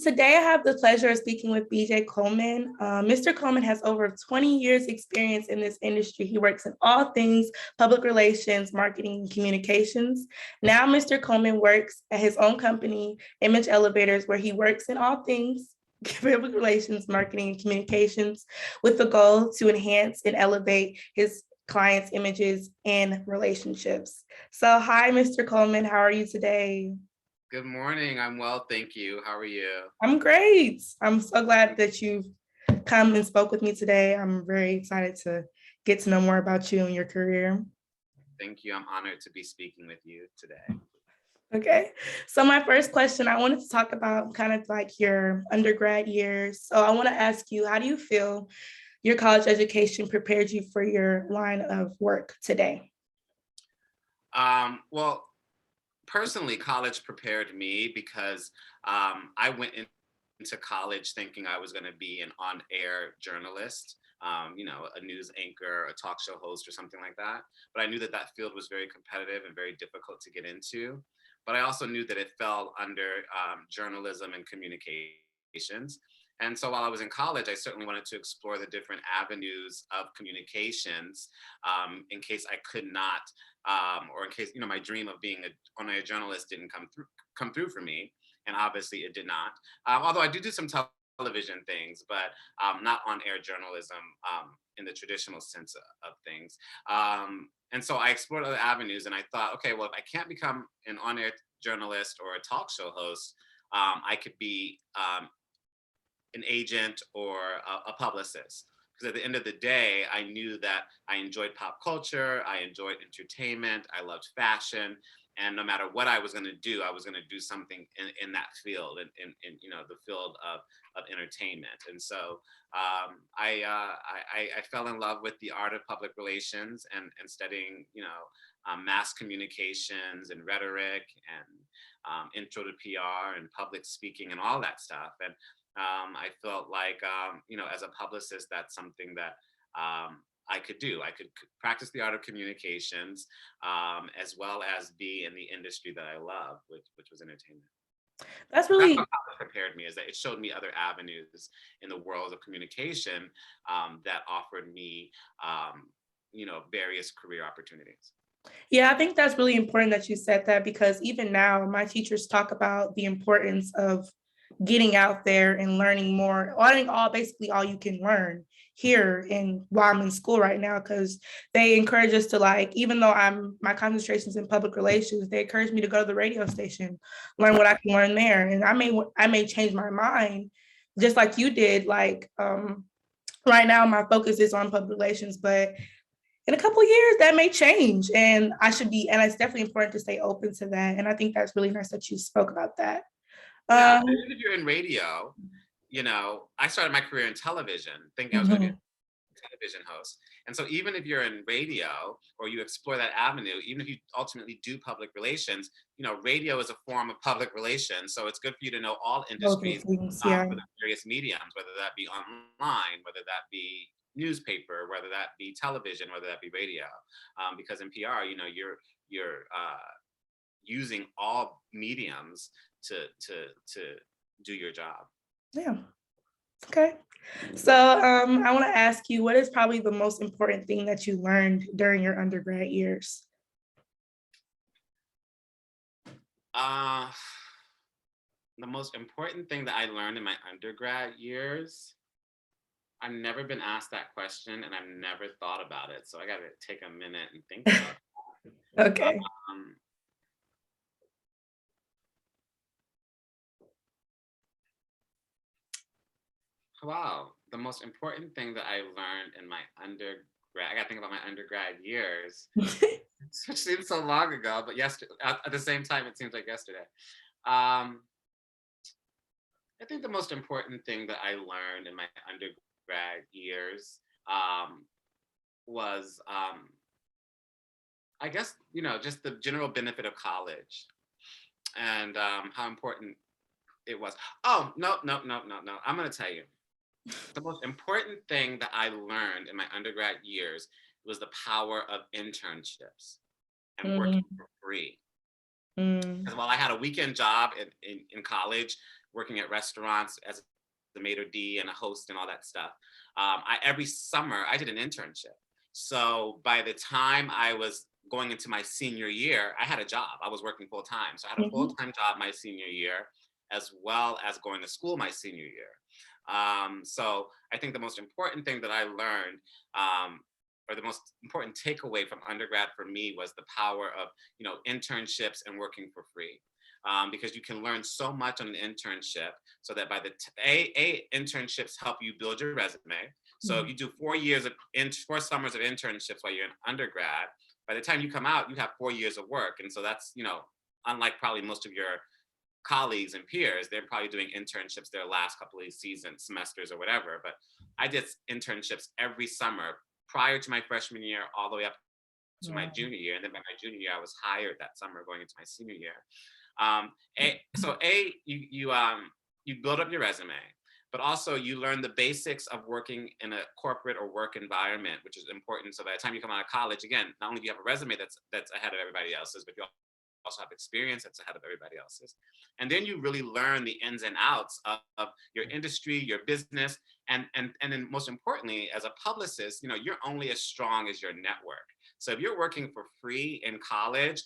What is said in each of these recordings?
Today I have the pleasure of speaking with BJ Coleman. Mr. Coleman has over 20 years experience in this industry. He works in all things public relations, marketing, and communications. Now Mr. Coleman works at his own company, Image Elevators, where he works in all things public relations, marketing, and communications with the goal to enhance and elevate his clients' images and relationships. So hi, Mr. Coleman, how are you today? Good morning. I'm well, thank you. How are you? I'm great. I'm so glad that you've come and spoke with me today. I'm very excited to get to know more about you and your career. Thank you. I'm honored to be speaking with you today. Okay. So my first question, I wanted to talk about kind of like your undergrad years. So I want to ask you, how do you feel your college education prepared you for your line of work today? Well, personally, college prepared me because I went into college thinking I was going to be an on-air journalist, a news anchor, a talk show host, or something like that. But I knew that that field was very competitive and very difficult to get into. But I also knew that it fell under journalism and communications. And so while I was in college, I certainly wanted to explore the different avenues of communications in case I could not, or in case my dream of being on-air journalist didn't come through for me, and obviously it did not. Although I do some television things, but not on-air journalism in the traditional sense of things. And so I explored other avenues, and I thought, okay, well, if I can't become an on-air journalist or a talk show host, I could be an agent or a publicist. Because at the end of the day, I knew that I enjoyed pop culture, I enjoyed entertainment, I loved fashion, and no matter what I was going to do, I was going to do something in that field, in the field of entertainment. And so I fell in love with the art of public relations and studying mass communications and rhetoric and intro to PR and public speaking and all that stuff. And I felt like, as a publicist, that's something that I could do. I could practice the art of communications as well as be in the industry that I love, which was entertainment. That's That's really what college prepared me, is that it showed me other avenues in the world of communication that offered me, various career opportunities. Yeah, I think that's really important that you said that, because even now my teachers talk about the importance of getting out there and learning more. I think basically all you can learn here while I'm in school right now, because they encourage us to, like, even though my concentration's in public relations, they encourage me to go to the radio station, learn what I can learn there. And I may change my mind just like you did. Like right now my focus is on public relations, but in a couple of years that may change, and it's definitely important to stay open to that. And I think that's really nice that you spoke about that. Yeah, even if you're in radio, I started my career in television thinking I was going to be a television host. And so even if you're in radio or you explore that avenue, even if you ultimately do public relations, radio is a form of public relations. So it's good for you to know all industries Yeah. for the various mediums, whether that be online, whether that be newspaper, whether that be television, whether that be radio. Because in PR, you're using all mediums to do your job. Yeah. Okay. So I want to ask you, what is probably the most important thing that you learned during your undergrad years? The most important thing that I learned in my undergrad years, I've never been asked that question and I've never thought about it. So I got to take a minute and think about it. Okay. Wow, the most important thing that I learned in my undergrad, I got to think about my undergrad years, which seems so long ago, but at the same time, it seems like yesterday. I think the most important thing that I learned in my undergrad years was, I guess, just the general benefit of college and how important it was. Oh, no. I'm going to tell you. The most important thing that I learned in my undergrad years was the power of internships and working for free. Because while I had a weekend job in college, working at restaurants as the maitre d' and a host and all that stuff. Every summer I did an internship. So by the time I was going into my senior year, I had a job. I was working full time. So I had a full Mhm. time job my senior year, as well as going to school my senior year. So I think the most important thing that I learned, or the most important takeaway from undergrad for me, was the power of, internships and working for free. Because you can learn so much on an internship, so that by the internships help you build your resume. So if Mhm. you do 4 years of 4 summers of internships while you're in undergrad, by the time you come out, you have 4 years of work. And so that's, unlike probably most of your colleagues and peers, they're probably doing internships their last couple of seasons, semesters, or whatever. But I did internships every summer prior to my freshman year, all the way up to my Wow. junior year. And then by my junior year, I was hired that summer going into my senior year. You build up your resume, but also you learn the basics of working in a corporate or work environment, which is important. So by the time you come out of college, again, not only do you have a resume that's ahead of everybody else's, but you also have experience that's ahead of everybody else's. And then you really learn the ins and outs of your industry, your business, and then most importantly, as a publicist, you're only as strong as your network. So if you're working for free in college,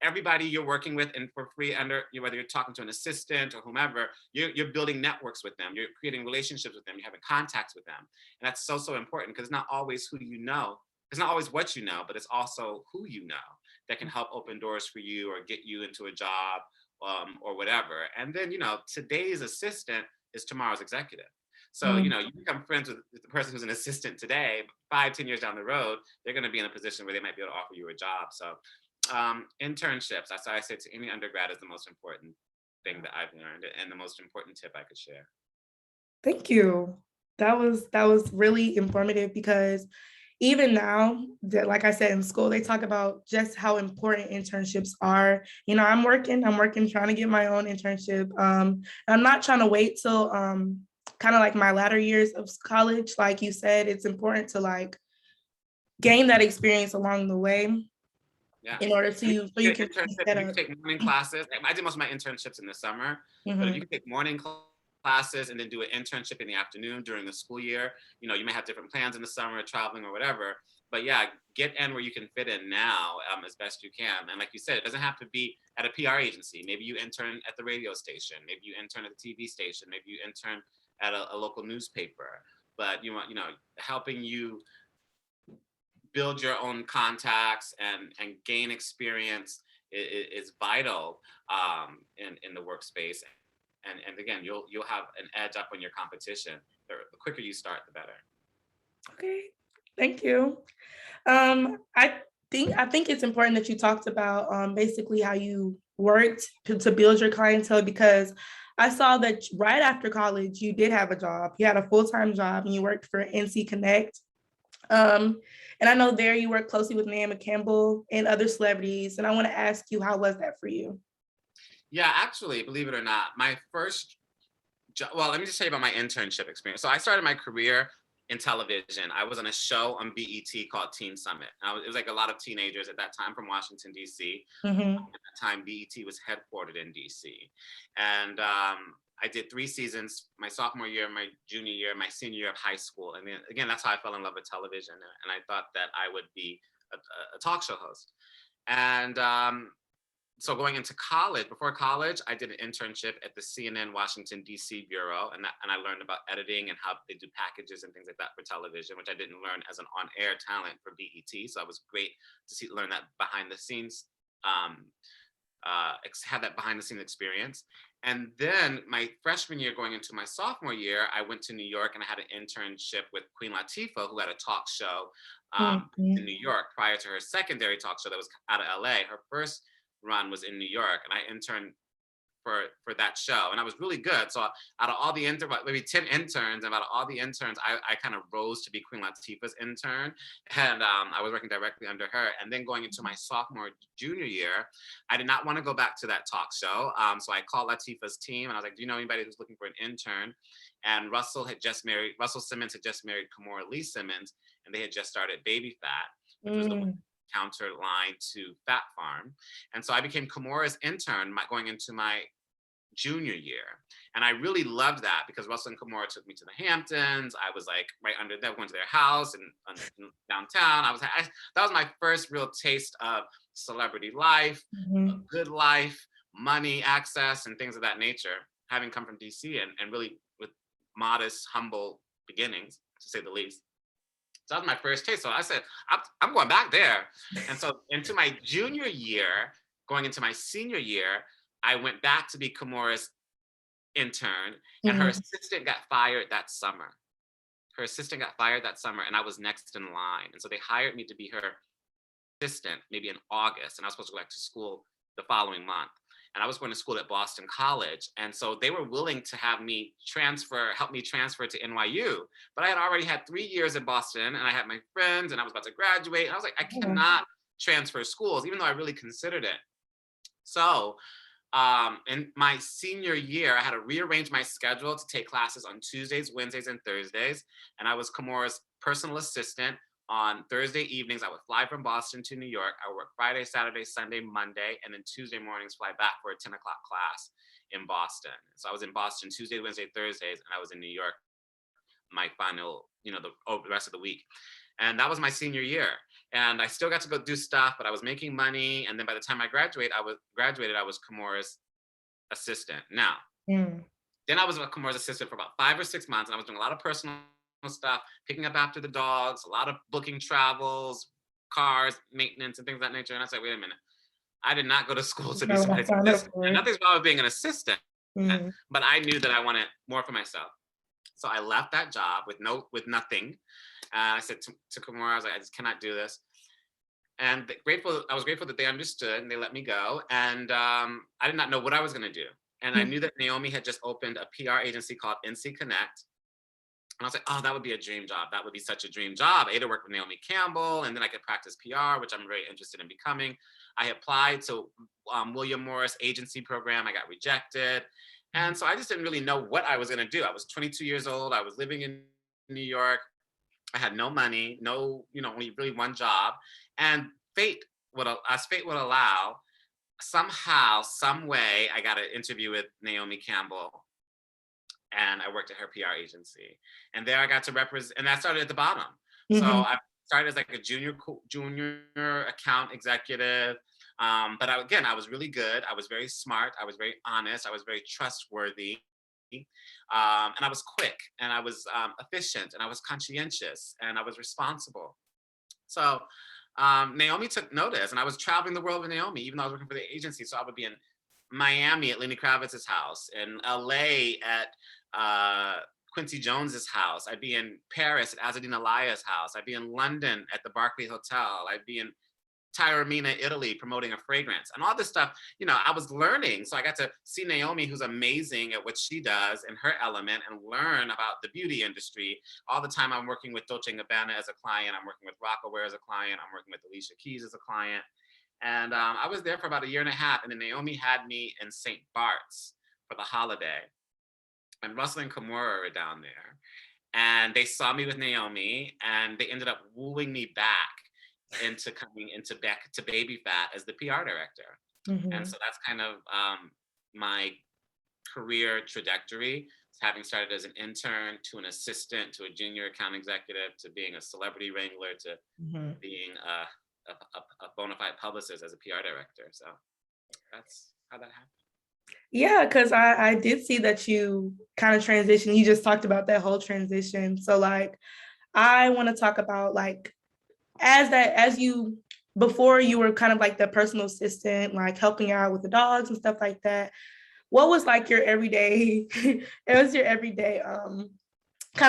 everybody you're working with and for free whether you're talking to an assistant or whomever, you're building networks with them, you're creating relationships with them, you're having contacts with them. And that's so important, because it's not always who you know, it's not always what you know, but it's also who you know that can help open doors for you or get you into a job, or whatever. And then, today's assistant is tomorrow's executive. So, Mhm. you become friends with the person who's an assistant today, 5-10 years down the road, they're going to be in a position where they might be able to offer you a job. So internships, that's why I say to any undergrad, is the most important thing that I've learned, and the most important tip I could share. Thank you. That was really informative because even now, that like I said in school, they talk about just how important internships are. I'm working, trying to get my own internship. I'm not trying to wait till kind of like my latter years of college. Like you said, it's important to like gain that experience along the way Yeah. in order And to so you your can be internship, set if you up. can take morning classes, I did most of my internships in the summer, but if you Mhm. can take morning classes and then do an internship in the afternoon during the school year, you may have different plans in the summer, traveling or whatever. But yeah, get in where you can fit in now, as best you can. And like you said, it doesn't have to be at a PR agency. Maybe you intern at the radio station. Maybe you intern at the TV station. Maybe you intern at a local newspaper. But helping you build your own contacts and gain experience is vital, in the workspace. And again, you'll have an edge up on your competition. The quicker you start, the better. Okay. Thank you. I think it's important that you talked about basically how you worked to build your clientele because I saw that right after college you did have a job. You had a full-time job and you worked for NC Connect. Um, and I know there you work closely with Naomi Campbell and other celebrities. And I want to ask you, how was that for you? Yeah, actually, believe it or not, my first well, let me just tell you about my internship experience. So I started my career in television. I was on a show on BET called Teen Summit. It was like a lot of teenagers at that time from Washington, D.C. Mhm. At that time, BET was headquartered in D.C. And I did 3 seasons, my sophomore year, my junior year, my senior year of high school. And then, again, that's how I fell in love with television. And I thought that I would be a talk show host. And so going into college, before college, I did an internship at the CNN Washington D.C. bureau, and I learned about editing and how they do packages and things like that for television, which I didn't learn as an on-air talent for BET. So it was great to learn that behind the scenes, had that behind the scenes experience. And then my freshman year, going into my sophomore year, I went to New York and I had an internship with Queen Latifah, who had a talk show in Mhm. New York prior to her secondary talk show that was out of LA. Her first run was in New York, and I interned for that show, and I was really good. So out of all the maybe 10 interns, and out of all the interns, I kind of rose to be Queen Latifah's intern, and I was working directly under her. And then going into my sophomore junior year, I did not want to go back to that talk show, so I called Latifah's team, and I was like, "Do you know anybody who's looking for an intern?" And Russell Simmons had just married Kimora Lee Simmons, and they had just started Baby Fat, which was the Mm. counter line to Fat Farm. And so I became Kimora's intern going into my junior year. And I really loved that because Russell and Kimora took me to the Hamptons. I was like right under them, going to their house and downtown. That was my first real taste of celebrity life, a good life, money, access, and things of that nature, having come from DC and really with modest, humble beginnings, to say the least. So that was my first taste. So I said, I'm going back there. And so into my junior year, going into my senior year, I went back to be Kimora's intern, and her assistant got fired that summer. Her assistant got fired that summer, and I was next in line. And so they hired me to be her assistant maybe in August, and I was supposed to go back to school the following month. And I was going to school at Boston College. And so they were willing to have me help me transfer to NYU. But I had already had 3 years in Boston, and I had my friends, and I was about to graduate. And I was like, I cannot transfer schools, even though I really considered it. So in my senior year, I had to rearrange my schedule to take classes on Tuesdays, Wednesdays, and Thursdays. And I was Kimora's personal assistant. On Thursday evenings, I would fly from Boston to New York. I would work Friday, Saturday, Sunday, Monday, and then Tuesday mornings fly back for a 10 o'clock class in Boston. So I was in Boston Tuesday, Wednesday, Thursdays, and I was in New York my final, the rest of the week. And that was my senior year. And I still got to go do stuff, but I was making money. And then by the time I graduated, I was Kimora's assistant. Now, then I was Kimora's assistant for about 5 or 6 months, and I was doing a lot of personal stuff, picking up after the dogs, a lot of booking travels, cars, maintenance, and things of that nature. And I said, wait a minute, I did not go to school to be somebody's assistant. And nothing's wrong with being an assistant, but I knew that I wanted more for myself. So I left that job with nothing. I said to Kimora, I was like, I just cannot do this. And I was grateful that they understood and they let me go. And I did not know what I was going to do. And I knew that Naomi had just opened a PR agency called NC Connect. And I was like, oh, that would be a dream job. That would be such a dream job. I had to work with Naomi Campbell, and then I could practice PR, which I'm very interested in becoming. I applied to William Morris agency program. I got rejected. And so I just didn't really know what I was going to do. I was 22 years old. I was living in New York. I had no money, only really one job. And as fate would allow, somehow, some way, I got an interview with Naomi Campbell. And I worked at her PR agency. And there I got to represent, and I started at the bottom. So I started as like a junior account executive. But I was really good. I was very smart. I was very honest. I was very trustworthy. And I was quick, and I was efficient, and I was conscientious, and I was responsible. So Naomi took notice, and I was traveling the world with Naomi, even though I was working for the agency. So I would be in Miami at Lenny Kravitz's house, in LA at Quincy Jones's house. I'd be in Paris at Azzedine Alaya's house. I'd be in London at the Barclay Hotel. I'd be in Taormina, Italy, promoting a fragrance, and all this stuff. I was learning. So I got to see Naomi, who's amazing at what she does in her element, and learn about the beauty industry. All the time I'm working with Dolce & Gabbana as a client. I'm working with Rockaware as a client. I'm working with Alicia Keys as a client. And I was there for about 1.5 years, and then Naomi had me in St. Bart's for the holiday. And Russell and Kimora were down there. And they saw me with Naomi, and they ended up wooing me back into coming back to Baby Fat as the PR director. And so that's kind of my career trajectory, having started as an intern to an assistant to a junior account executive to being a celebrity wrangler to being a bona fide publicist as a PR director. So that's how that happened. Yeah, because I did see that you kind of transitioned. You just talked about that whole transition. So like, I want to talk about like, before you were kind of like the personal assistant, like helping out with the dogs and stuff like that. What was like your everyday, kind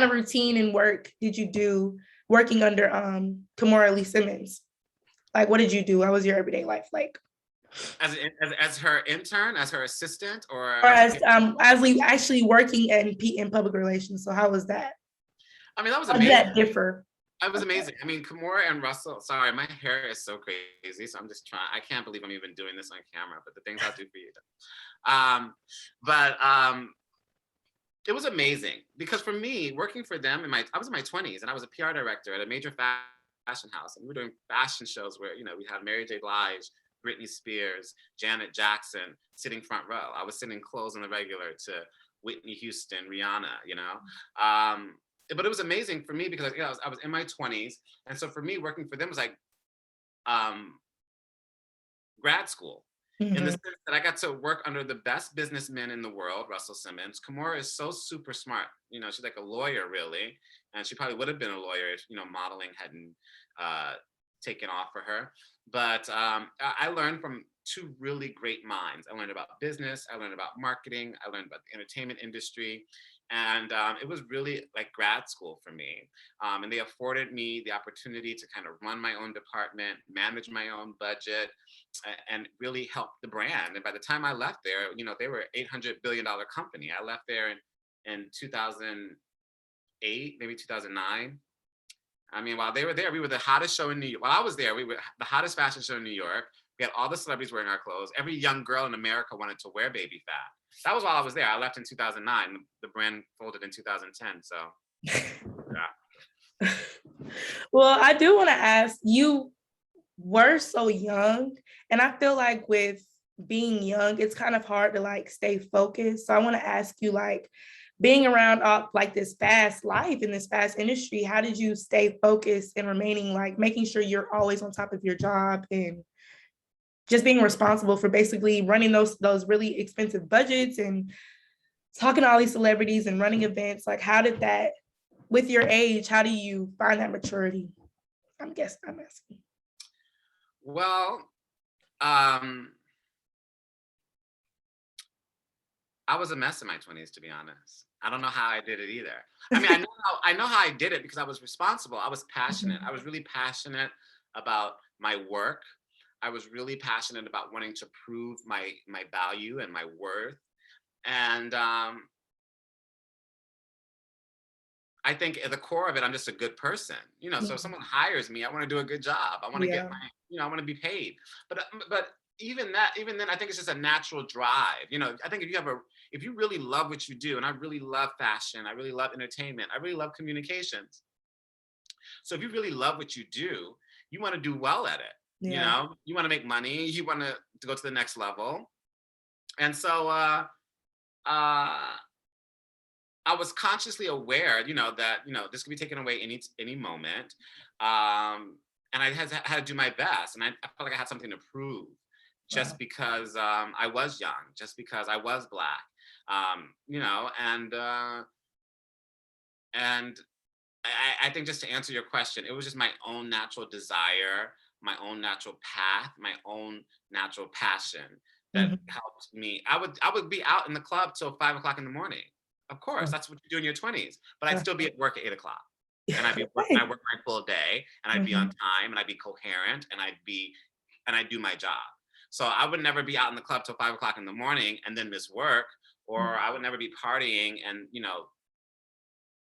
of routine and work did you do working under Kimora Lee Simmons? Like, what did you do? What was your everyday life like? As her intern, as her assistant, or as we actually working in public relations. So how was that? I mean, that was amazing. How did that differ? It was amazing. I mean, Kimora and Russell, sorry, my hair is so crazy. So I'm just trying, I can't believe I'm even doing this on camera, but the things I'll do for you. It was amazing because for me, working for them, I was in my 20s, and I was a PR director at a major fashion house, and we were doing fashion shows where, we had Mary J. Blige, Britney Spears, Janet Jackson, sitting front row. I was sitting close on the regular to Whitney Houston, Rihanna, you know. But it was amazing for me because, you know, I was in my 20s. And so for me, working for them was like grad school. In the sense that I got to work under the best businessman in the world, Russell Simmons. Kimora is so super smart. You know, she's like a lawyer, really. And she probably would have been a lawyer if, you know, modeling hadn't taken off for her. But I learned from two really great minds. I learned about business. I learned about marketing. I learned about the entertainment industry. And it was really like grad school for me. And they afforded me the opportunity to kind of run my own department, manage my own budget, and really help the brand. And by the time I left there, you know, they were an $800 billion company. I left there in 2008, maybe 2009. I mean, while they were there, we were the hottest show in New York. While I was there, we were the hottest fashion show in New York. We had all the celebrities wearing our clothes. Every young girl in America wanted to wear Baby Fat. That was while I was there. I left in 2009. The brand folded in 2010. So, yeah. Well, I do want to ask, you were so young, and I feel like with being young, it's kind of hard to like stay focused. So I want to ask you, like, being around like this fast life in this fast industry, how did you stay focused and remaining like making sure you're always on top of your job and just being responsible for basically running those really expensive budgets and talking to all these celebrities and running events? Like, how did that, with your age, how do you find that maturity? I'm asking. Well, I was a mess in my 20s, to be honest. I don't know how I did it either. I mean, I know how I did it because I was responsible. I was passionate. I was really passionate about my work. I was really passionate about wanting to prove my value and my worth. And I think at the core of it, I'm just a good person. You know, so if someone hires me, I want to do a good job. I want to get my, you know, I want to be paid. But even then, I think it's just a natural drive. You know, I think if you really love what you do, and I really love fashion, I really love entertainment, I really love communications. So if you really love what you do, you want to do well at it. Yeah. You know, you want to make money, you want to go to the next level. And so I was consciously aware, you know, that, you know, this could be taken away any moment. And I had to do my best. And I felt like I had something to prove just because I was young, just because I was Black, you know, and I think, just to answer your question, it was just my own natural desire, my own natural path, my own natural passion that helped me. I would be out in the club till 5 o'clock in the morning. Of course, that's what you do in your 20s. But I'd still be at work at 8 o'clock. And I'd work my full day, and I'd be on time, and I'd be coherent, and I'd do my job. So I would never be out in the club till 5 o'clock in the morning and then miss work, or I would never be partying and, you know,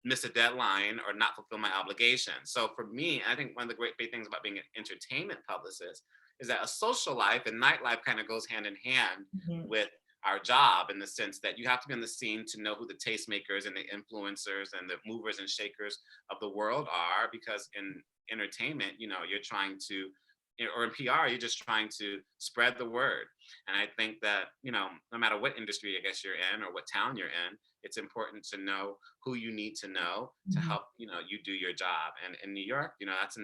miss a deadline or not fulfill my obligation. So for me, I think one of the great big things about being an entertainment publicist is that a social life and nightlife kind of goes hand in hand with our job, in the sense that you have to be on the scene to know who the tastemakers and the influencers and the movers and shakers of the world are, because in entertainment, you know, you're trying to, or in PR, you're just trying to spread the word. And I think that, you know, no matter what industry I guess you're in or what town you're in, it's important to know who you need to know to help, you know, you do your job. And in New York, you know, that's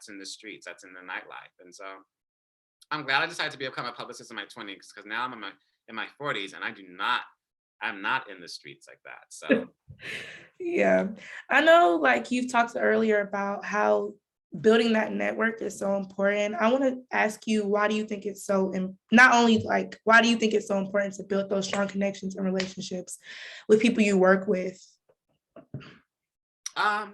in the streets, that's in the nightlife. And so I'm glad I decided to become a publicist in my 20s, because now I'm in my 40s and I'm not in the streets like that. So yeah, I know, like, you've talked earlier about how building that network is so important. I want to ask you, why do you think it's so, not only like, why do you think it's so important to build those strong connections and relationships with people you work with? I'm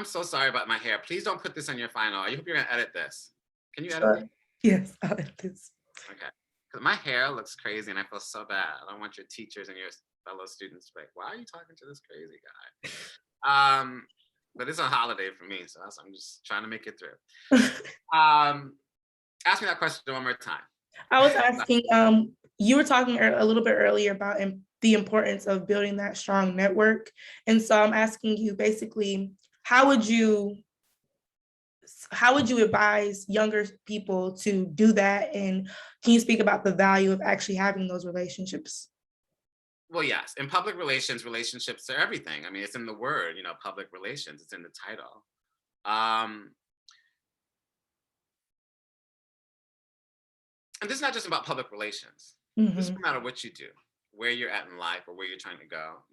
so sorry about my hair. Please don't put this on your final. I hope you're gonna edit this. Can you edit it? Yes, I'll edit this. Okay. Because my hair looks crazy and I feel so bad. I don't want your teachers and your fellow students to be like, why are you talking to this crazy guy? But it's a holiday for me, so I'm just trying to make it through. Ask me that question one more time. I was asking, you were talking a little bit earlier about the importance of building that strong network. And so I'm asking you, basically, how would you how would you advise younger people to do that? And can you speak about the value of actually having those relationships? Well, yes, in public relations, relationships are everything. I mean, it's in the word, public relations, it's in the title. Um, and this is not just about public relations. This is Mhm. no matter what you do, where you're at in life or where you're trying to go,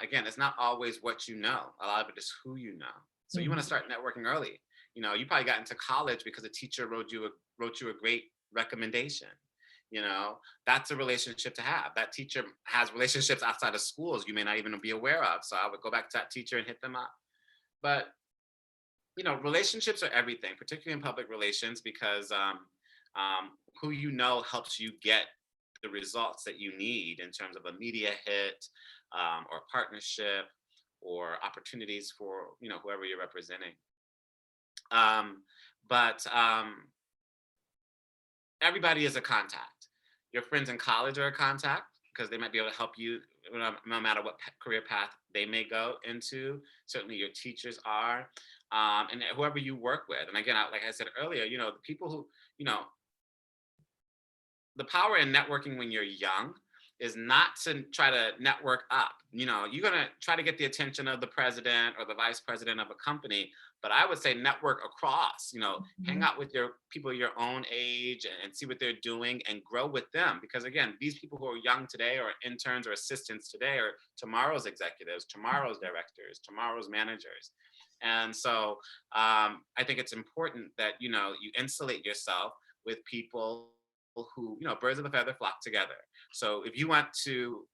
Again, it's not always what you know. A lot of it is who you know. So you want to Mhm. start networking early. You probably got into college because a teacher wrote you a great recommendation. You know, that's a relationship to have. That teacher has relationships outside of schools you may not even be aware of. So I would go back to that teacher and hit them up. But relationships are everything, particularly in public relations, because who you know helps you get the results that you need in terms of a media hit, or partnership, or opportunities for whoever you're representing. Um, but everybody is a contact. Your friends in college are a contact because they might be able to help you no matter what career path they may go into. Certainly, your teachers are, and whoever you work with. And again, like I said earlier, the people who, you know, the power in networking when you're young is not to try to network up. You're going to try to get the attention of the president or the vice president of a company, but I would say network across, hang Mhm. out with your people your own age and see what they're doing and grow with them. Because again, these people who are young today or interns or assistants today are tomorrow's executives, tomorrow's directors, tomorrow's managers. And so I think it's important that, you insulate yourself with people who, birds of a feather flock together. So if you want to,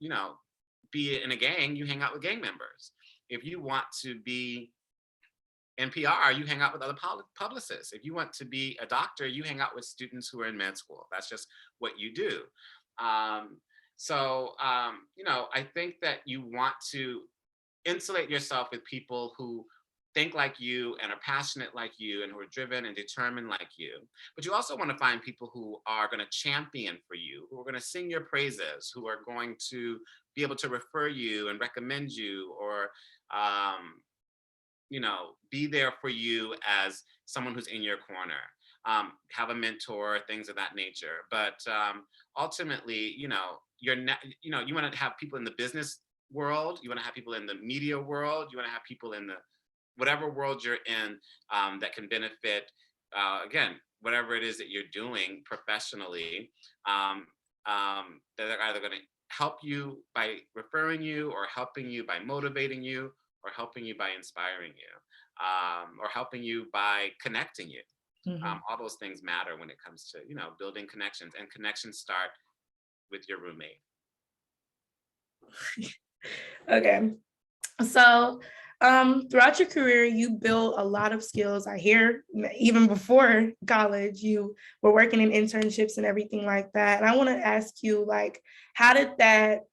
be in a gang, you hang out with gang members. If you want to be in PR, you hang out with other publicists. If you want to be a doctor, you hang out with students who are in med school. That's just what you do. Um, so, I think that you want to insulate yourself with people who think like you and are passionate like you and who are driven and determined like you. But you also want to find people who are going to champion for you, who are going to sing your praises, who are going to be able to refer you and recommend you, or um, be there for you as someone who's in your corner. Have a mentor, things of that nature. But ultimately, you want to have people in the business world, you want to have people in the media world, you want to have people in the whatever world you're in, that can benefit, again, whatever it is that you're doing professionally, um, that are either going to help you by referring you or helping you by motivating you or helping you by inspiring you, or helping you by connecting you. Mhm. All those things matter when it comes to building connections, and connections start with your roommate. Okay. So, throughout your career, you built a lot of skills. I hear even before college, you were working in internships and everything like that. And I want to ask you, like, how did that,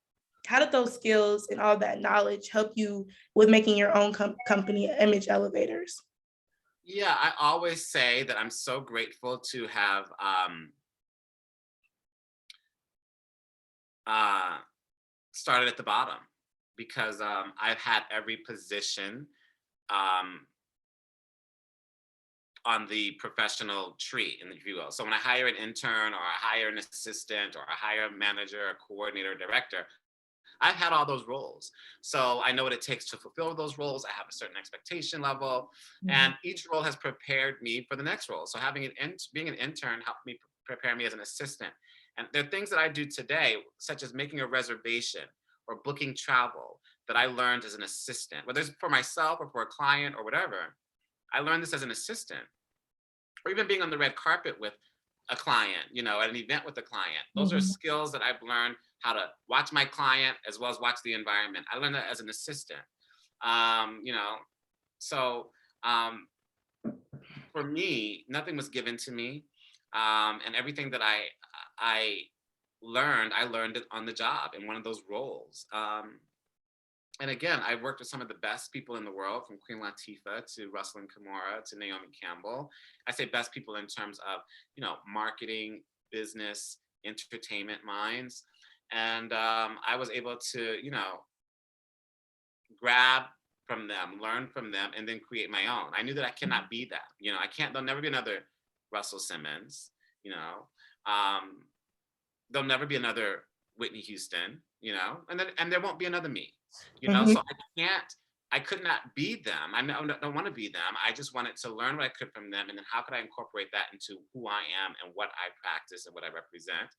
how did those skills and all that knowledge help you with making your own company, Image Elevators? Yeah, I always say that I'm so grateful to have uh, started at the bottom, because I've had every position um, on the professional tree, if you will. So when I hire an intern or I hire an assistant or I hire a manager, a coordinator, director, I've had all those roles. So I know what it takes to fulfill those roles. I have a certain expectation level, Mhm. and each role has prepared me for the next role. So being an intern helped me prepare me as an assistant. And there are things that I do today, such as making a reservation or booking travel, that I learned as an assistant, whether it's for myself or for a client or whatever. I learned this as an assistant, or even being on the red carpet with a client, at an event with a client. Those are Mhm. skills that I've learned how to watch my client as well as watch the environment. I learned that as an assistant. Um, you know, so for me, nothing was given to me, and everything that I I learned it on the job in one of those roles. And again, I've worked with some of the best people in the world, from Queen Latifah to Russell and Kimura to Naomi Campbell. I say best people in terms of, marketing, business, entertainment minds. And I was able to, grab from them, learn from them, and then create my own. I knew that I cannot be that. There'll never be another Russell Simmons, you know. Um, there'll never be another Whitney Houston, and there won't be another me, Mhm. so I could not be them. Don't want to be them. I just wanted to learn what I could from them, and then how could I incorporate that into who I am and what I practice and what I represent,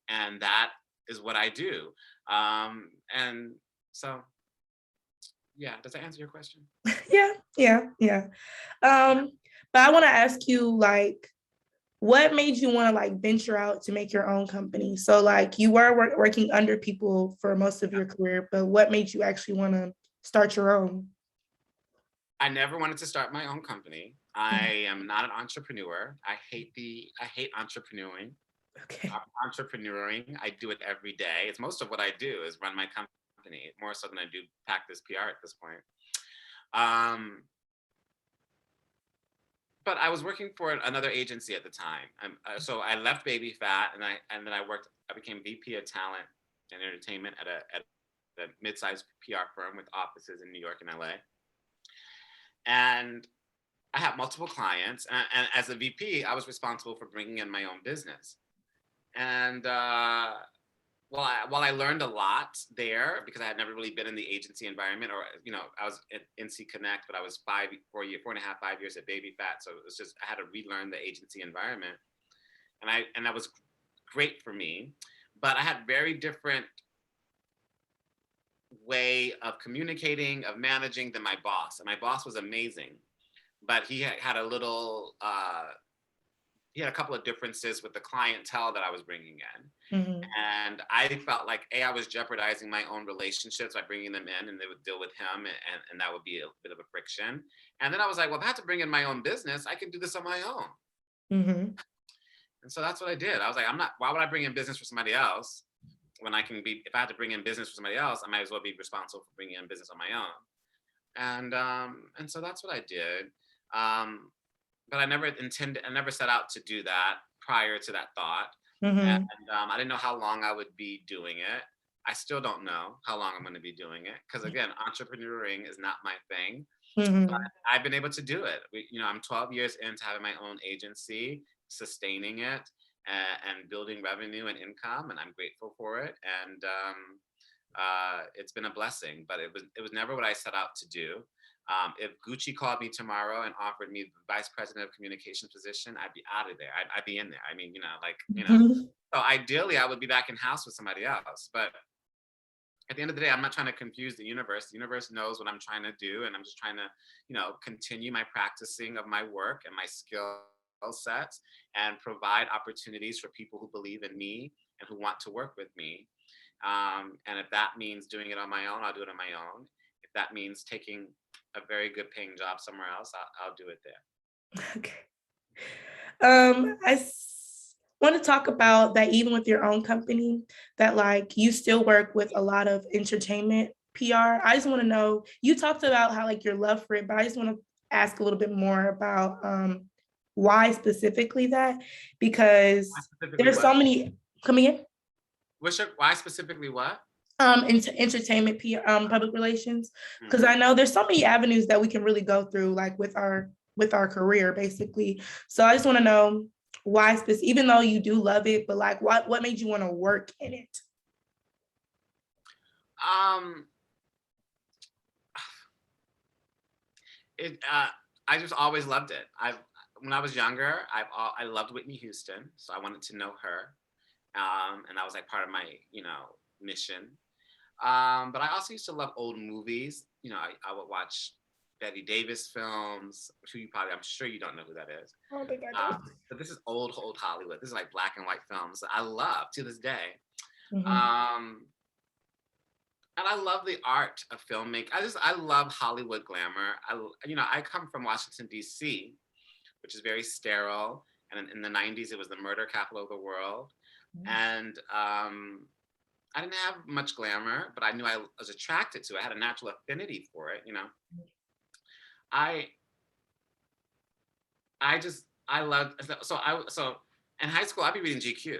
and that is what I do. And so, yeah, does that answer your question? Yeah, yeah, yeah. Um, but I want to ask you, like, what made you want to like venture out to make your own company? So like you were working under people for most of your career, but what made you actually want to start your own? I never wanted to start my own company. I am not an entrepreneur. I hate entrepreneuring. Okay. Entrepreneuring. I do it every day. It's most of what I do is run my company, more so than I do practice PR at this point. Um, but I was working for another agency at the time. So I left Baby Fat, and then I became VP of Talent and Entertainment at a mid-sized PR firm with offices in New York and LA. And I had multiple clients, and as a VP, I was responsible for bringing in my own business. And while I learned a lot there because I had never really been in the agency environment, or I was at NC Connect, but I was 4.5, 5 years at Baby Fat, so it was just I had to relearn the agency environment, and that was great for me. But I had very different way of communicating, of managing than my boss, and my boss was amazing, but he had a couple of differences with the clientele that I was bringing in. Mhm. And I felt like I was jeopardizing my own relationships by bringing them in, and they would deal with him, and that would be a bit of a friction. And then I was like, well, if I have to bring in my own business, I can do this on my own. Mhm. And so that's what I did. I was like, why would I bring in business for somebody else when if I had to bring in business for somebody else, I might as well be responsible for bringing in business on my own. And so that's what I did. Um, but I never set out to do that prior to that thought. And Mhm. I didn't know how long I would be doing it. I still don't know how long I'm going to be doing it because, again, entrepreneuring is not my thing. But Mhm. I've been able to do it. I'm 12 years into having my own agency, sustaining it, and building revenue and income, and I'm grateful for it. And it's been a blessing, but it was never what I set out to do. If Gucci called me tomorrow and offered me the vice president of communications position, I'd be out of there. I'd be in there. I mean, Mhm. So ideally, I would be back in house with somebody else. But at the end of the day, I'm not trying to confuse the universe. The universe knows what I'm trying to do, and I'm just trying to, continue my practicing of my work and my skill sets, and provide opportunities for people who believe in me and who want to work with me. And if that means doing it on my own, I'll do it on my own. If that means taking a very good paying job somewhere else, I'll do it there. Okay. Want to talk about that even with your own company, that like you still work with a lot of entertainment PR. I just want to know, you talked about how like your love for it, but I just want to ask a little bit more about why specifically that, Why because specifically there's so what? many coming in Why specifically what? into entertainment PR, public relations, because Hmm. I know there's so many avenues that we can really go through like with our career basically. So I just want to know why even though you do love it, but like what made you want to work in it? Um, it. I just always loved it. When I was younger, I loved Whitney Houston, so I wanted to know her, and that was like part of my mission. But I also used to love old movies. I would watch Betty Davis films. I'm sure you don't know who that is. I don't think I Um, do. but this is old Hollywood. This is like black and white films that I love to this day. Mhm. Um, and I love the art of filmmaking. I love Hollywood glamour. I come from Washington D.C., which is very sterile. And in the '90s, it was the murder capital of the world. And I didn't have much glamour, but I knew I was attracted to it. I had a natural affinity for it. I I loved so in high school I'd be reading GQ.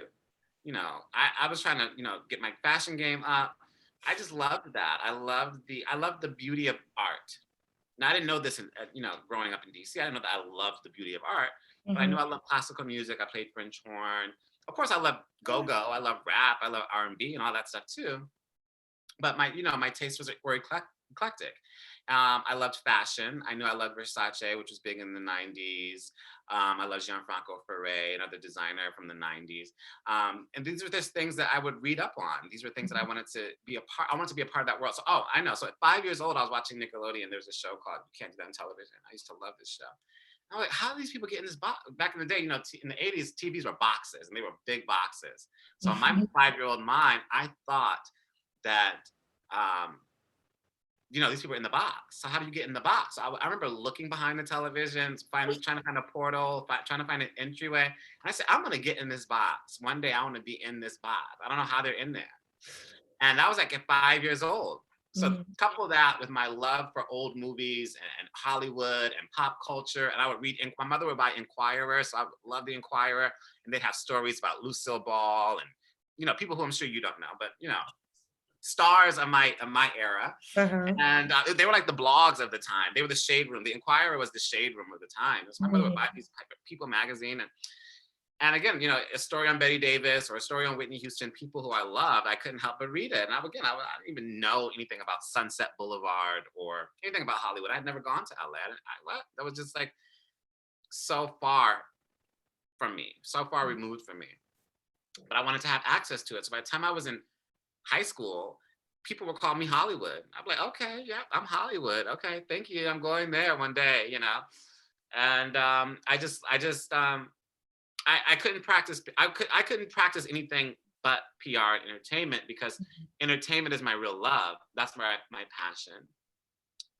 I was trying to get my fashion game up. I just loved that. I loved the beauty of art. Now I didn't know this, growing up in DC. I didn't know that I loved the beauty of art, but I knew Mhm. I loved classical music. I played French horn. Of course, I love go-go. I love rap. I love R&B and all that stuff too. But my tastes were eclectic. I loved fashion. I knew I loved Versace, which was big in the 90s. I love Gianfranco Ferré, another designer from the 90s. And these were just things that I would read up on. These were things that I wanted to be a part. I wanted to be a part of that world. So, I know. So at 5 years old, I was watching Nickelodeon. There was a show called You Can't Do That on Television. I used to love this show. I was like, how do these people get in this box? Back in the day, in the 80s, TVs were boxes and they were big boxes. So in my Mhm. 5-year-old mind, I thought that these people are in the box. So how do you get in the box? So I remember looking behind the televisions, trying to find a portal, trying to find an entryway. And I said, I'm gonna get in this box. One day I want to be in this box. I don't know how they're in there. And that was like at 5 years old. So Mhm. couple that with my love for old movies and Hollywood and pop culture. And I would read, my mother would buy Inquirer. So I loved the Inquirer. And they'd have stories about Lucille Ball and, people who I'm sure you don't know, but, stars of my era. Uh-huh. And they were like the blogs of the time. They were the shade room. The Inquirer was the shade room of the time. So my mother would buy Mhm. these People magazine, and again, a story on Betty Davis or a story on Whitney Houston, people who I loved, I couldn't help but read it. And I didn't even know anything about Sunset Boulevard or anything about Hollywood. I'd never gone to LA. That was just like so far from me, so far removed from me. But I wanted to have access to it. So by the time I was in high school, people would call me Hollywood. I'm like, okay, yeah, I'm Hollywood. Okay, thank you. I'm going there one day. And I couldn't practice. I couldn't practice anything but PR and entertainment because entertainment is my real love. That's my passion.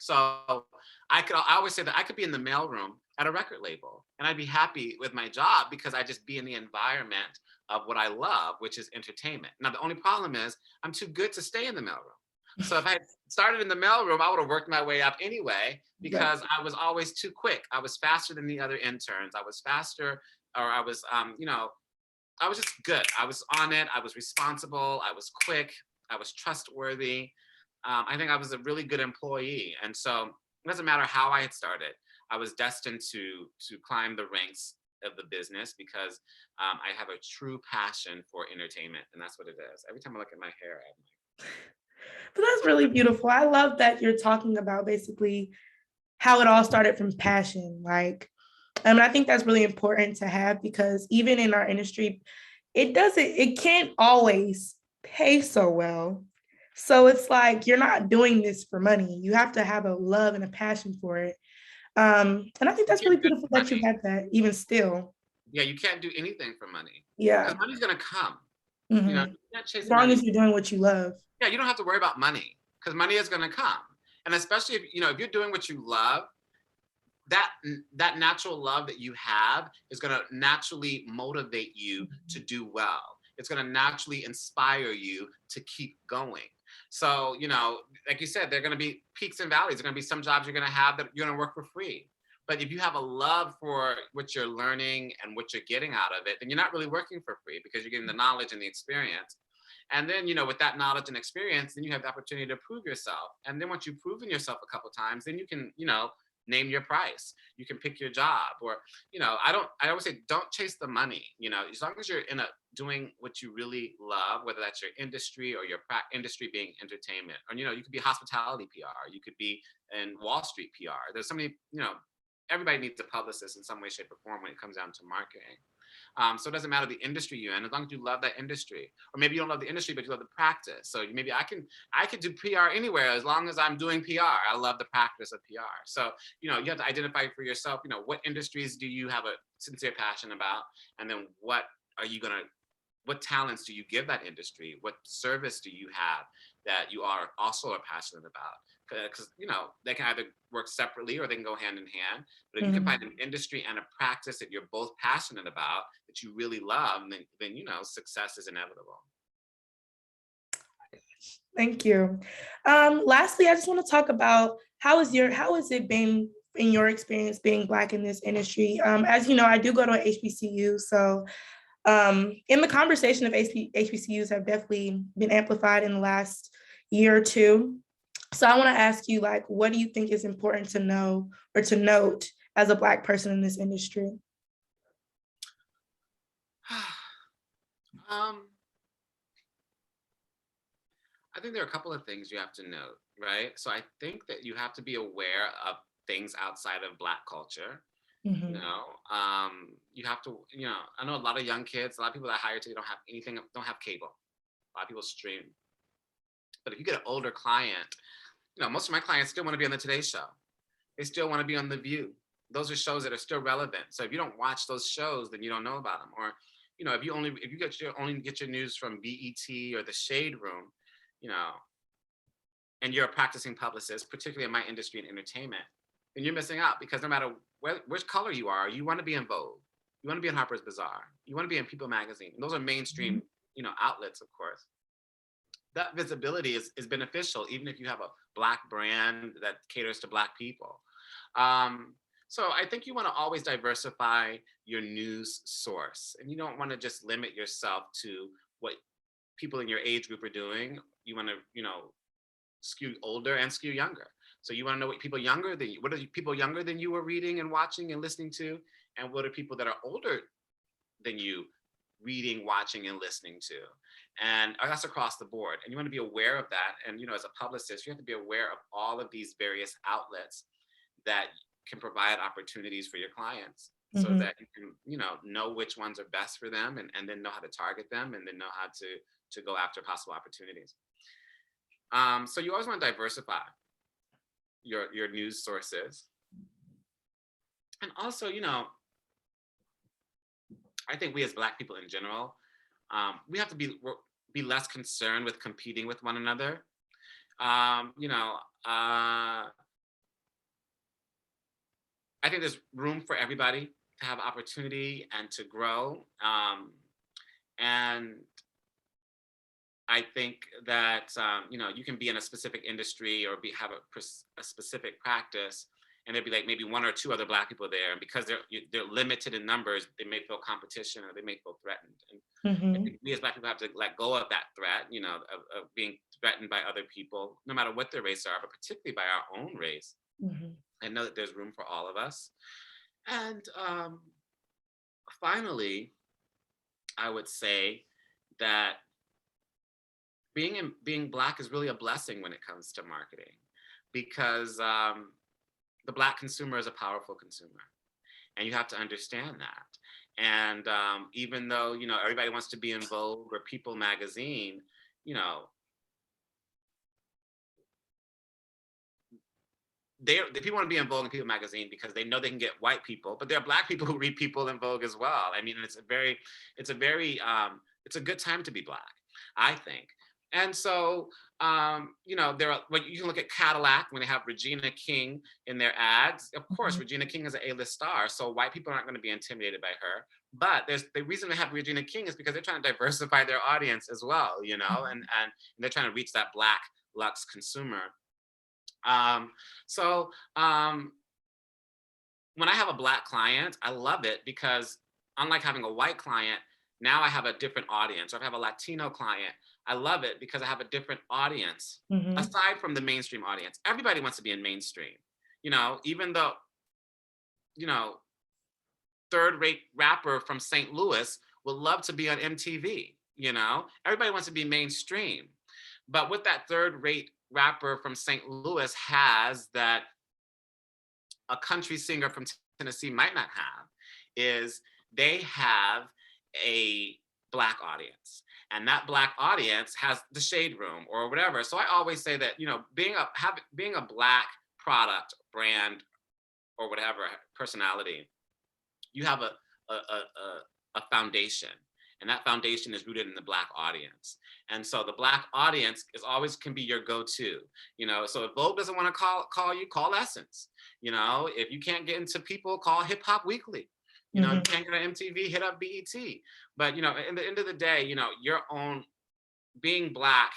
So I always say that I could be in the mailroom at a record label and I'd be happy with my job because I just be in the environment of what I love, which is entertainment. Now, the only problem is I'm too good to stay in the mailroom. So if I had started in the mailroom, I would have worked my way up anyway Right. because I was always too quick. I was faster than the other interns. I was faster, or I was, I was just good. I was on it. I was responsible. I was quick. I was trustworthy. I think I was a really good employee. And so it doesn't matter how I had started. I was destined to climb the ranks of the business because I have a true passion for entertainment, and that's what it is. Every time I look at my hair, But that's really beautiful. I love that you're talking about basically how it all started from passion. Like, I think that's really important to have because even in our industry, it can't always pay so well. So it's like you're not doing this for money. You have to have a love and a passion for it. And I think you that's really can't do it beautiful for that you money. have that even still. Yeah, you can't do anything for money Yeah. because money's gonna come. Mhm. You can't chase As long as money. you're doing what you love. Yeah, you don't have to worry about money because money is gonna come. And especially if you're doing what you love, that that natural love that you have is going to naturally motivate you to do well. It's going to naturally inspire you to keep going. So like you said, there are going to be peaks and valleys. There are going to be some jobs you're going to have that you're going to work for free, but if you have a love for what you're learning and what you're getting out of it, then you're not really working for free because you're getting the knowledge and the experience. And then, with that knowledge and experience, then you have the opportunity to prove yourself. And then once you've proven yourself a couple times, then you can, name your price. You can pick your job, or I always say don't chase the money. As long as you're doing what you really love, whether that's your industry or your industry being entertainment, or you could be hospitality PR, you could be in Wall Street PR. There's so many, everybody needs a publicist in some way, shape, or form when it comes down to marketing. So it doesn't matter the industry you're in, as long as you love that industry. Or maybe you don't love the industry, but you love the practice. So maybe I could do PR anywhere as long as I'm doing PR. I love the practice of PR. So you have to identify for yourself. What industries do you have a sincere passion about, and then what talents do you give that industry? What service do you have that you are also passionate about? Because they can either work separately or they can go hand in hand. But if you can find Mhm. an industry and a practice that you're both passionate about, that you really love, then success is inevitable. Thank you. Lastly, I just want to talk about how has it been in your experience being Black in this industry? As you know, I do go to a HBCU, so in the conversation of HBCUs have definitely been amplified in the last year or two. So I want to ask you, like, what do you think is important to know or to note as a Black person in this industry? um, I think there are a couple of things you have to note, right? So I think that you have to be aware of things outside of Black culture. Mhm. You have to, I know a lot of young kids, a lot of people that I hire today don't have anything, don't have cable. A lot of people stream. But if you get an older client, most of my clients still want to be on the Today Show. They still want to be on The View. Those are shows that are still relevant. So if you don't watch those shows, then you don't know about them. Or, if you only get your news from BET or the Shade Room, you know, and you're a practicing publicist, particularly in my industry and entertainment, then you're missing out, because no matter which color you are, you want to be in Vogue, you want to be in Harper's Bazaar, you want to be in People Magazine. And those are mainstream, outlets, of course. That visibility is beneficial, even if you have a Black brand that caters to Black people. Um, so I think you want to always diversify your news source, and you don't want to just limit yourself to what people in your age group are doing. You want to, skew older and skew younger. So you want to know what are people younger than you are reading and watching and listening to, and what are people that are older than you reading, watching, and listening to. And that's across the board. And you want to be aware of that. And, as a publicist, you have to be aware of all of these various outlets that can provide opportunities for your clients, so Mhm. that you can, know which ones are best for them, and then know how to target them, and then know how to go after possible opportunities. So you always want to diversify your news sources. And also, I think we as Black people in general, we have to be less concerned with competing with one another. Um, you know, uh, I think there's room for everybody to have opportunity and to grow. And I think that you can be in a specific industry or have a specific practice, and there'd be like maybe one or two other Black people there, and because they're limited in numbers, they may feel competition or they may feel threatened. And I Mhm. think we as Black people have to let go of that threat, of being threatened by other people, no matter what their race are, but particularly by our own race, Mhm. and know that there's room for all of us. And finally, I would say that being Black is really a blessing when it comes to marketing, because the Black consumer is a powerful consumer, and you have to understand that. And even though everybody wants to be in Vogue or People magazine, you know the people want to be in Vogue and People magazine because they know they can get white people, but there are Black people who read People in Vogue as well. I mean, it's a good time to be Black, I think. And so, there are, well, you can look at Cadillac when they have Regina King in their ads. Of course, Mhm. Regina King is an A-list star, so white people aren't going to be intimidated by her. But there's the reason they have Regina King is because they're trying to diversify their audience as well, and they're trying to reach that Black luxe consumer. Um, so when I have a Black client, I love it because, unlike having a white client, now I have a different audience. Or if I have a Latino client, I love it because I have a different audience Mhm. aside from the mainstream audience. Everybody wants to be in mainstream, even though, you know, third rate rapper from St. Louis would love to be on MTV, everybody wants to be mainstream. But what that third rate rapper from St. Louis has that a country singer from Tennessee might not have is they have a Black audience. And that Black audience has the Shade Room or whatever. So I always say that, being a Black product, brand, or whatever personality, you have a foundation, and that foundation is rooted in the Black audience. And so the Black audience is always can be your go-to. So if Vogue doesn't want to call you, call Essence. If you can't get into People, call Hip Hop Weekly. You Mhm. can't get on MTV, hit up BET. But in the end of the day, your own being Black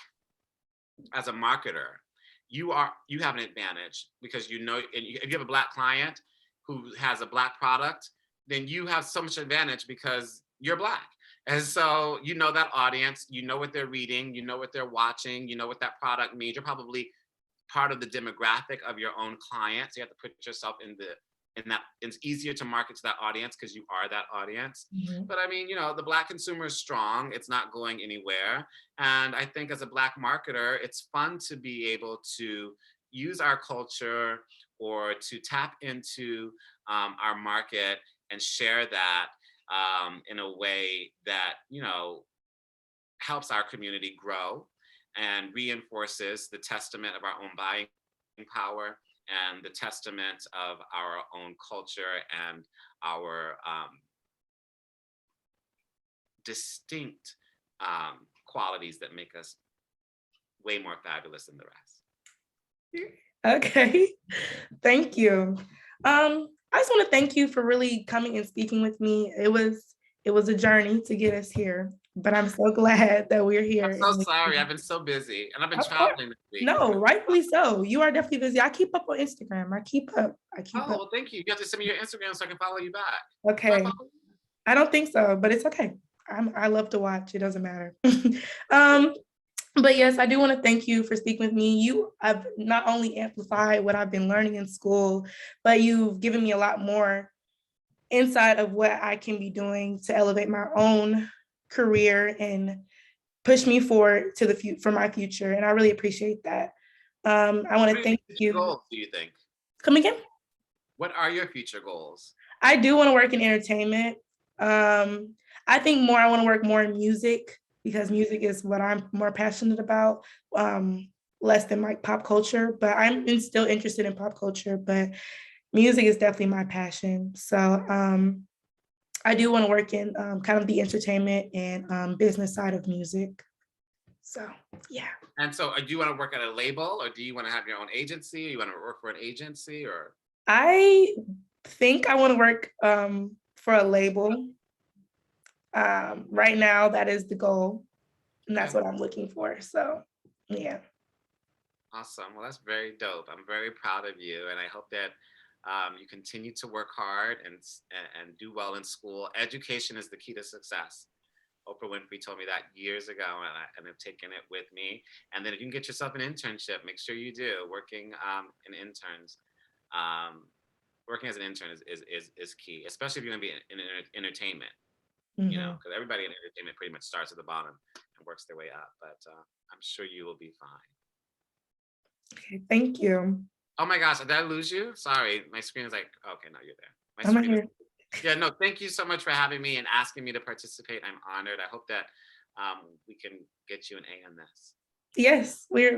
as a marketer, you have an advantage because and if you have a Black client who has a Black product, then you have so much advantage because you're Black. And so that audience, what they're reading, what they're watching, what that product means. You're probably part of the demographic of your own clients. You have to put yourself in that. It's easier to market to that audience because you are that audience. Mhm. But I mean, the Black consumer is strong. It's not going anywhere. And I think as a Black marketer, it's fun to be able to use our culture or to tap into our market and share that in a way that, helps our community grow and reinforces the testament of our own buying power and the testament of our own culture and our distinct qualities that make us way more fabulous than the rest. Okay, thank you. I just want to thank you for really coming and speaking with me. It was a journey to get us here, but I'm so glad that we're here. I'm so sorry. I've been so busy and I've been Of course. traveling this week. No, rightfully so. You are definitely busy. I keep up on Instagram. I keep up. Oh, well, thank you. You have to send me your Instagram so I can follow you back. Do I Okay. follow you? I don't think so, but it's okay. I love to watch. It doesn't matter. um, but yes, I do want to thank you for speaking with me. You have not only amplified what I've been learning in school, but you've given me a lot more insight of what I can be doing to elevate my own career and push me forward to the for my future. And I really appreciate that. I want What to are thank your you. goals, do you think? Come again? What are your future goals? I do want to work in entertainment. I think I want to work more in music because music is what I'm more passionate about, less than like pop culture, but I'm still interested in pop culture, but music is definitely my passion. So I do want to work in kind of the entertainment and business side of music. So, yeah. And so do you want to work at a label or do you want to have your own agency? Or you want to work for an agency or? I think I want to work for a label. Right now, that is the goal, and that's Okay. what I'm looking for. So, yeah. Awesome. Well, that's very dope. I'm very proud of you, and I hope that you continue to work hard and do well in school. Education is the key to success. Oprah Winfrey told me that years ago, and I've taken it with me. And then if you can get yourself an internship, make sure you do. Working in interns, working as an intern is key, especially if you're going to be in entertainment. Mhm. Because everybody in entertainment pretty much starts at the bottom and works their way up. But I'm sure you will be fine. Okay, thank you. Oh my gosh, did I lose you? Sorry, my screen is like, okay, no, you're there. My I'm screen is, here. yeah, no, thank you so much for having me and asking me to participate. I'm honored. I hope that we can get you an A on this. Yes, we're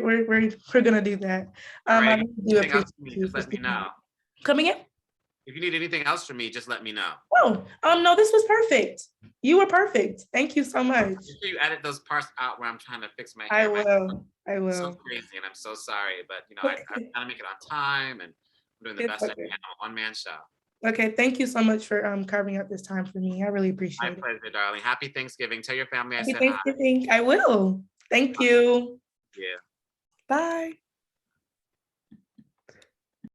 gonna do that. All I right, if really you do need anything else appreciate from me, you just for let me speaking. know. Coming in? If you need anything else from me, just let me know. Oh, no, this was perfect. You were perfect. Thank you so much. Make sure you edit those parts out where I'm trying to fix my I hair. will. I It's so will. crazy, and I'm so sorry, but I Okay. gotta make it on time, and I'm doing the It's best I okay. can on a one-man show. Okay, thank you so much for carving out this time for me. I really My appreciate it. pleasure, darling. Happy Thanksgiving. Tell your family I Happy said hi. Thanksgiving. I will. Thank you. Yeah. Bye.